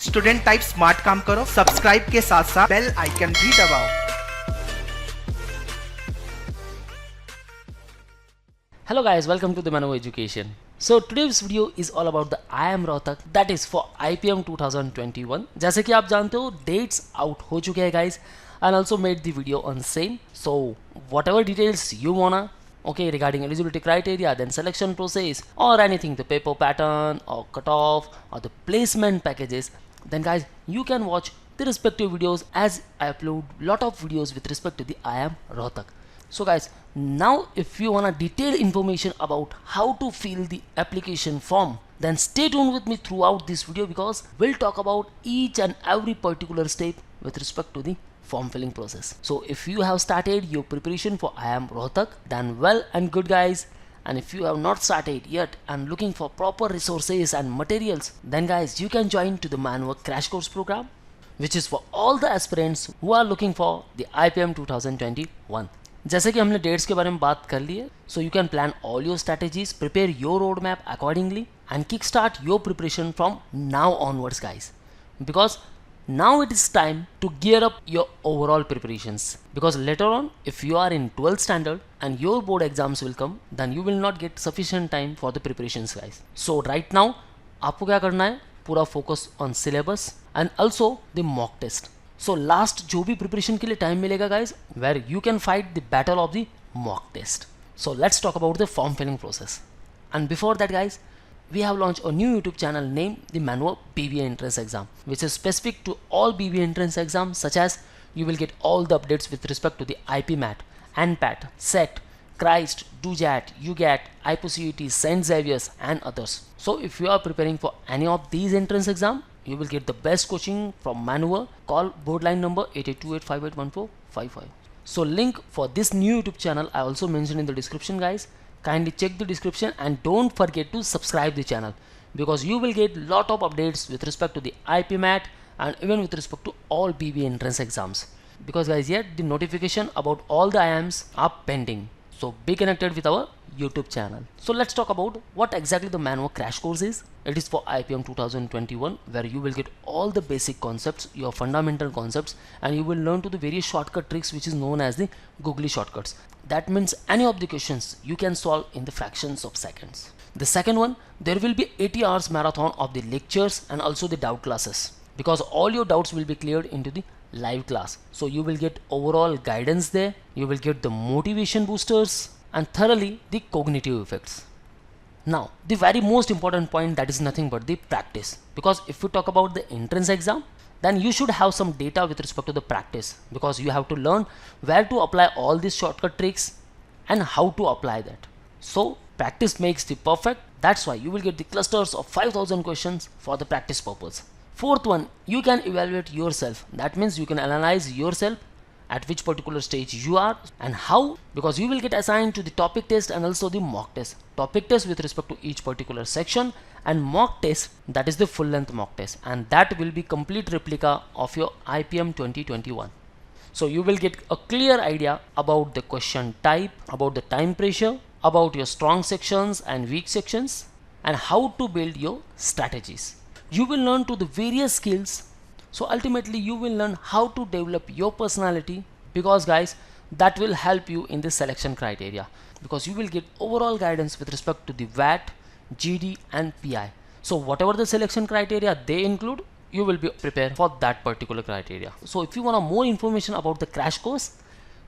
Student type smart काम करो, subscribe के साथ साथ बेल आइकन भी दबाओ। Hello guys, welcome to the Mano Education. So today's video is all about the IIM Rohtak, that is for IPM 2021. जैसे कि आप जानते हो dates out हो चुके हैं guys, and also made the video on same. So whatever details you wanna regarding eligibility criteria, then selection process or anything, the paper pattern or cutoff or the placement packages, then guys you can watch the respective videos as I upload lot of videos with respect to the IIM Rohtak. So guys, now if you want a detailed information about how to fill the application form, then stay tuned with me throughout this video because we'll talk about each and every particular step with respect to the form filling process. So if you have started your preparation for IIM Rohtak, then well and good guys. And if you have not started yet and looking for proper resources and materials, then guys you can join to the Manwork Crash Course program, which is for all the aspirants who are looking for the IPM 2021. जैसे कि हमने dates के बारे में बात कर ली है, so you can plan all your strategies, prepare your road map accordingly and kick start your preparation from now onwards guys, because now it is time to gear up your overall preparations, because later on if you are in 12th standard and your board exams will come, then you will not get sufficient time for the preparations guys. So right now आपको क्या करना है, पूरा focus on syllabus and also the mock test. So last जो भी preparation के लिए time मिलेगा guys, where you can fight the battle of the mock test. So let's talk about the form filling process. And before that guys, we have launched a new YouTube channel named the Manwork BBA Entrance Exam, which is specific to all BBA entrance exams, such as you will get all the updates with respect to the IPMAT, ANPAT, SET, CHRIST, DOJAT, UGAT, IPCUT, St. Xavier's and others. So if you are preparing for any of these entrance exam, you will get the best coaching from Manwork. Call board line number 8828581455. So link for this new YouTube channel I also mentioned in the description guys. Kindly check the description and don't forget to subscribe the channel, because you will get lot of updates with respect to the IPMAT and even with respect to all BBA entrance exams, because guys yet the notification about all the IIMs are pending. So be connected with our YouTube channel. So let's talk about what exactly the Manwork Crash Course is. It is for IPM 2021, where you will get all the basic concepts, your fundamental concepts, and you will learn to the various shortcut tricks which is known as the googly shortcuts. That means any of the questions you can solve in the fractions of seconds. The second one, there will be 80 hours marathon of the lectures and also the doubt classes, because all your doubts will be cleared into the live class. So you will get overall guidance there, you will get the motivation boosters and thoroughly the cognitive effects. Now the very most important point, that is nothing but the practice, because if we talk about the entrance exam, then you should have some data with respect to the practice, because you have to learn where to apply all these shortcut tricks and how to apply that. So practice makes the perfect. That's why you will get the clusters of 5000 questions for the practice purpose. Fourth one, you can evaluate yourself. That means you can analyze yourself at which particular stage you are and how, because you will get assigned to the topic test and also the mock test. Topic test with respect to each particular section, and mock test, that is the full length mock test, and that will be complete replica of your IPM 2021. So you will get a clear idea about the question type, about the time pressure, about your strong sections and weak sections, and how to build your strategies. You will learn to the various skills. So ultimately you will learn how to develop your personality, because guys that will help you in the selection criteria, because you will get overall guidance with respect to the VAT, GD and PI. So whatever the selection criteria they include, you will be prepared for that particular criteria. So if you want more information about the crash course,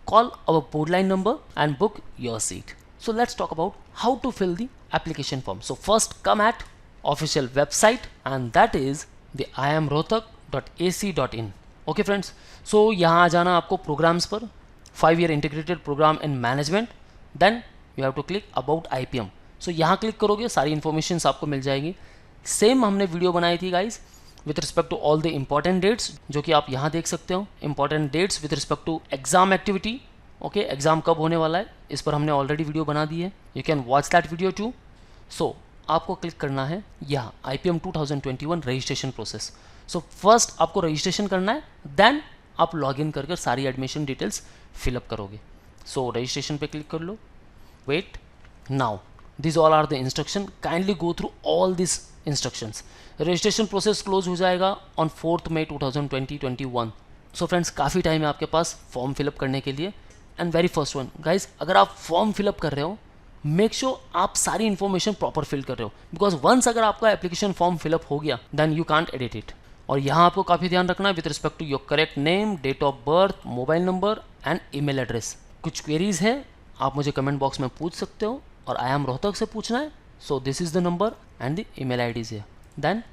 call our board line number and book your seat. So let's talk about how to fill the application form. So first come at official website, and that is the iimrohtak.ac.in. Okay friends, so यहाँ आ जाना आपको programs पर, 5-year integrated program in management, then you have to click about IPM. सो यहाँ click करोगे, सारी information आपको मिल जाएगी. Same हमने वीडियो बनाई थी guys with respect to all the important dates, जो कि आप यहाँ देख सकते हो. Important dates with respect to exam activity. Okay, exam कब होने वाला है इस पर हमने ऑलरेडी वीडियो बना दी है. You can watch that video too. So आपको क्लिक करना है यहाँ IPM 2021 registration process. So first आपको रजिस्ट्रेशन करना है, देन आप लॉग इन करके सारी एडमिशन डिटेल्स फिलअप करोगे. सो रजिस्ट्रेशन पे क्लिक कर लो. Wait, now these all are the instruction. Kindly go through all these instructions. Registration process close हो जाएगा ऑन 4 मई 2021। सो फ्रेंड्स, काफ़ी टाइम है आपके पास फॉर्म फिलअप करने के लिए। And very first one guys, अगर आप फॉर्म फिलअप कर रहे हो, मेक श्योर आप सारी इन्फॉर्मेशन प्रॉपर फिल कर रहे हो, बिकॉज वंस अगर आपका एप्लीकेशन फॉर्म फिलअप हो गया then you can't edit it. और यहाँ आपको काफ़ी ध्यान रखना है with respect to your correct name, date of birth, mobile number and email address. कुछ क्वेरीज है आप मुझे कमेंट बॉक्स में पूछ सकते हो, और आई एम रोहतक से पूछना है। So this is the number and the email IDs है। देन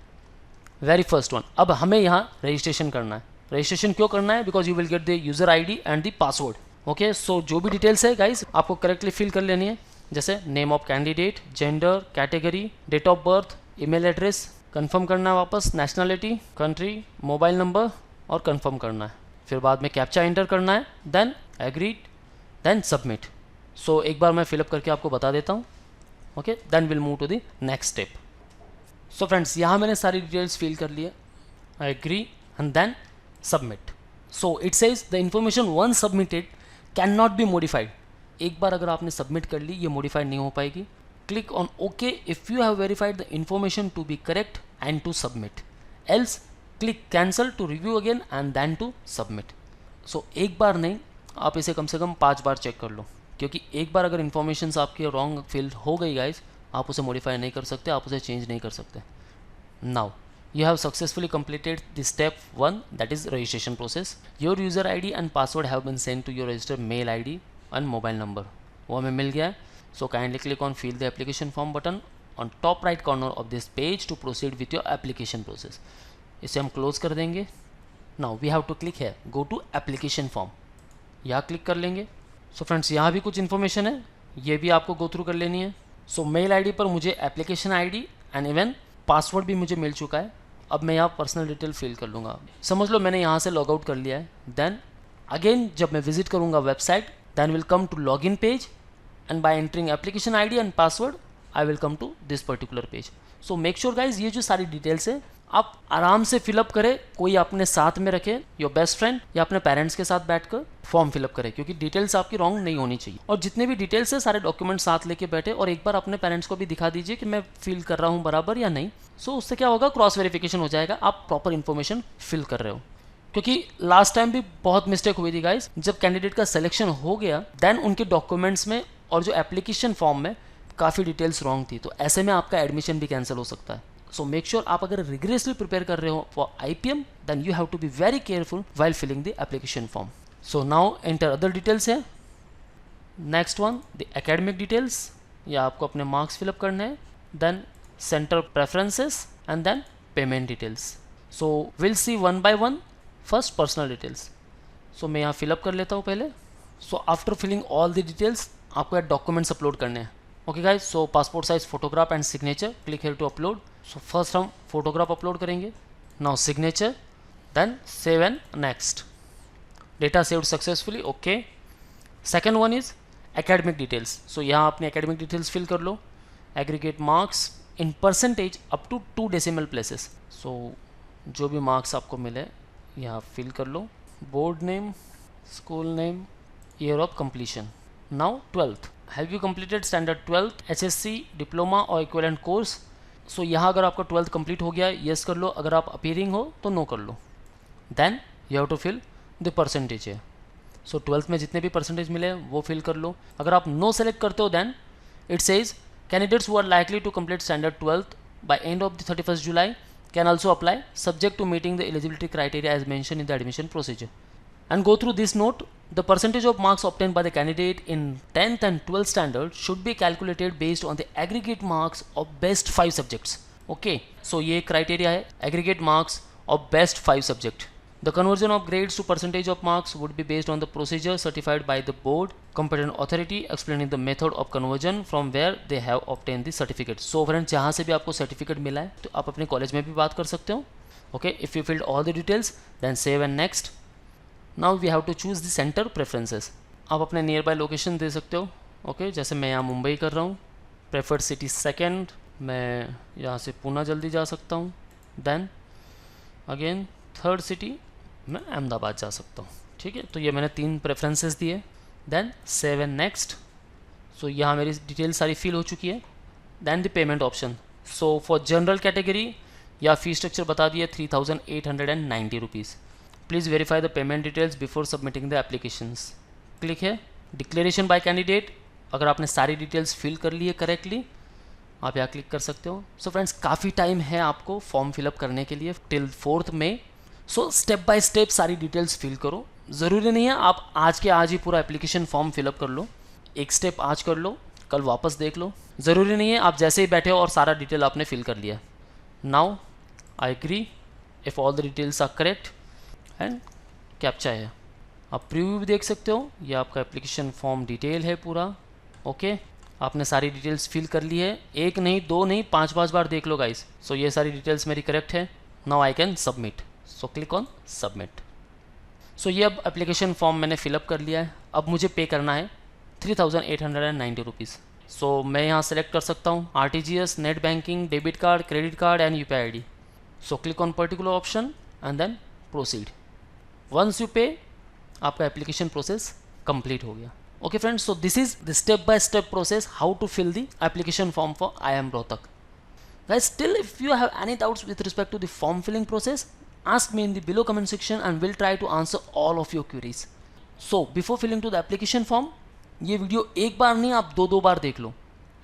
वेरी फर्स्ट वन, अब हमें यहाँ रजिस्ट्रेशन करना है। रजिस्ट्रेशन क्यों करना है? Because you will get the user ID and the password. Okay, so जो भी डिटेल्स है गाइज आपको करेक्टली फिल कर लेनी है, जैसे name of candidate, gender, category, date of birth, email address, confirm करना है वापस, नेशनलिटी, कंट्री, मोबाइल नंबर और कंफर्म करना है। फिर बाद में कैप्चा एंटर करना है, then agreed, then submit. So एक बार मैं फिलअप करके आपको बता देता हूँ। Okay, then will move to the next step. So friends, यहाँ मैंने सारी डिटेल्स फिल कर लिए, I agree and then submit. So it says the information once submitted can not be modified. एक बार अगर आपने सबमिट कर ली, ये मॉडिफाइड नहीं हो पाएगी। Click on okay if you have verified the information to be correct and to submit, else click cancel to review again and then to submit. So एक बार नहीं, आप इसे कम से कम 5 बार चेक कर लो, क्योंकि एक बार अगर इन्फॉर्मेशन आपकी रॉन्ग फिल हो गई गाइज, आप उसे मॉडिफाई नहीं कर सकते, आप उसे चेंज नहीं कर सकते। Now you have successfully completed the step 1, that is registration process. Your user ID and password have been sent to your registered mail ID and mobile number. वो हमें मिल गया है। So kindly click on fill the application form button on top right corner of this page to proceed with your application process. इसे हम close कर देंगे। Now we have to click here, go to application form. यहाँ click कर लेंगे। So friends, यहाँ भी कुछ इन्फॉर्मेशन है, ये भी आपको go through कर लेनी है। So mail ID पर मुझे application ID and even password भी मुझे मिल चुका है। अब मैं यहाँ पर्सनल डिटेल फिल कर लूँगा। समझ लो मैंने यहाँ से लॉग आउट कर लिया है। देन अगेन जब मैं विजिट करूँगा website, then will come to log in page and by entering application ID and password I will come to this particular page. So make sure guys, ये जो सारी details है आप आराम से फिलअप करें, कोई अपने साथ में रखे, योर बेस्ट फ्रेंड या अपने पेरेंट्स के साथ बैठकर फॉर्म फिलअप करें, क्योंकि डिटेल्स आपकी रॉन्ग नहीं होनी चाहिए। और जितने भी डिटेल्स है सारे डॉक्यूमेंट साथ लेके बैठे और एक बार अपने पेरेंट्स को भी दिखा दीजिए कि मैं फिल कर रहा हूँ बराबर या नहीं। सो उससे क्या होगा, क्रॉस वेरिफिकेशन हो जाएगा, आप प्रॉपर इन्फॉर्मेशन फिल कर रहे हो। क्योंकि लास्ट टाइम भी बहुत मिस्टेक हुई थी गाइज, जब कैंडिडेट का सिलेक्शन हो गया देन उनके डॉक्यूमेंट्स में और जो एप्लीकेशन फॉर्म में काफ़ी डिटेल्स रॉन्ग थी, तो ऐसे में आपका एडमिशन भी कैंसिल हो सकता है। सो मेक श्योर आप अगर रिग्रेसली प्रिपेयर कर रहे हो for IPM, then you have to be very careful while filling the application form. So now enter other details है। Next one the academic details, या आपको अपने मार्क्स फिलअप करने हैं, then centre preferences and then payment details. So will see one by one. First personal details, so मैं यहाँ fill up कर लेता हूँ पहले। So after filling all the details आपको यहाँ डॉक्यूमेंट्स अपलोड करने हैं। Okay guys, so passport size photograph and signature, click here to upload. So first हम फोटोग्राफ अपलोड करेंगे, now signature, then save and next. Data saved successfully, okay. Second one is academic details. So यहाँ अपने academic details fill कर लो। Aggregate marks in percentage up to 2 decimal places. So जो भी marks आपको मिले यहाँ फिल कर लो। Board name, school name, year of completion. Now 12th, have you completed standard 12th, HSC, diploma और इक्विवेलेंट कोर्स। सो यहाँ अगर आपका 12th कंप्लीट हो गया है, येस कर लो, अगर आप अपीयरिंग हो तो नो कर लो। Then you have to fill the percentage है। सो 12th में जितने भी परसेंटेज मिले वो फिल कर लो। अगर आप नो सेलेक्ट करते हो then it says candidates who are likely to complete standard 12th by end of the 31st July can also apply subject to meeting the eligibility criteria as mentioned in the admission procedure. And go through this note, the percentage of marks obtained by the candidate in 10th and 12th standard should be calculated based on the aggregate marks of best 5 subjects. Okay, so ये criteria है aggregate marks of best 5 subject. The conversion of grades to percentage of marks would be based on the procedure certified by the board competent authority explaining the method of conversion from where they have obtained the certificate. So friends, जहाँ से भी आपको certificate मिला है तो आप अपने college में भी बात कर सकते हो। Okay, if you filled all the details, then save and next. Now we have to choose the center preferences. आप अपने नियर बाय लोकेशन दे सकते हो। ओके, जैसे मैं यहाँ मुंबई कर रहा हूँ, प्रेफर्ड सिटी सेकेंड, मैं यहाँ से पूना जल्दी जा सकता हूँ। देन अगेन थर्ड सिटी मैं अहमदाबाद जा सकता हूँ। ठीक है, तो ये मैंने 3 प्रेफरेंसेस दिए। देन सेव एंड नेक्स्ट। सो यहाँ मेरी डिटेल सारी फिल हो चुकी है। Then the payment option, so for general category या फी स्ट्रक्चर बता दिए 3,890 rupees. Please verify the payment details before submitting the applications. Click है डिक्लेरेशन बाय कैंडिडेट। अगर आपने सारी डिटेल्स फिल कर ली है करेक्टली, आप यहाँ क्लिक कर सकते हो। सो फ्रेंड्स, काफ़ी टाइम है आपको फॉर्म फिलअप करने के लिए टिल 4 मई। सो स्टेप बाय स्टेप सारी डिटेल्स फिल करो। ज़रूरी नहीं है आप आज के आज ही पूरा एप्लीकेशन फॉर्म फिलअप कर लो। एक स्टेप आज कर लो, कल वापस देख लो। ज़रूरी नहीं है आप जैसे ही बैठे हो और सारा डिटेल आपने फिल कर लिया। Now I agree if all the details are correct and captcha है। आप प्रीव्यू भी देख सकते हो, ये आपका एप्लीकेशन फॉर्म डिटेल है पूरा। ओके, आपने सारी डिटेल्स फिल कर ली है, एक नहीं दो नहीं 5 बार देख लो गाइस। सो ये सारी डिटेल्स मेरी करेक्ट है। Now I can submit. So click on submit. So ये अब एप्लीकेशन फॉर्म मैंने फिलअप कर लिया है। अब मुझे पे करना है 3,890 रुपीज़। सो मैं यहाँ सेलेक्ट कर सकता हूँ RTGS, net banking, debit card, credit card and UPI ID। So click on particular option and then proceed. Once you pay, आपका एप्लीकेशन प्रोसेस कंप्लीट हो गया। Okay friends, so this is the step-by-step process how to fill the application form for IIM Rohtak. Guys, still if you have any doubts with respect to the form filling process, ask me in the below comment section and we'll try to answer all of your queries. So before filling to the application form, ये video एक बार नहीं आप दो बार देख लो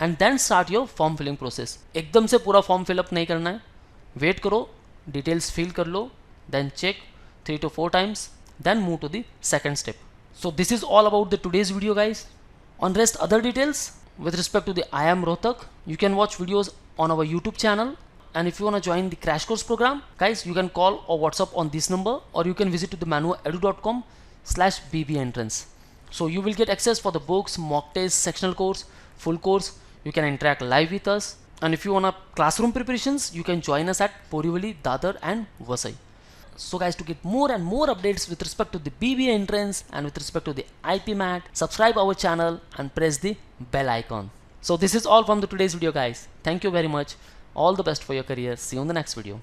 and then start your form filling process. एकदम से पूरा फॉर्म फिलअप नहीं करना है, वेट करो, डिटेल्स फिल कर लो, then check 3 to 4 times, then move to the second step. So this is all about the today's video guys. On rest other details with respect to the IIM Rohtak, you can watch videos on our YouTube channel, and if you want to join the crash course program guys, you can call or WhatsApp on this number, or you can visit to the manuedu.com/bb entrance. So you will get access for the books, mock tests, sectional course, full course. You can interact live with us, and if you want classroom preparations, you can join us at Borivali, Dadar and Vasai. So guys, to get more and more updates with respect to the BBA entrance and with respect to the IPMAT, subscribe our channel and press the bell icon. So this is all from the today's video guys. Thank you very much. All the best for your career. See you in the next video.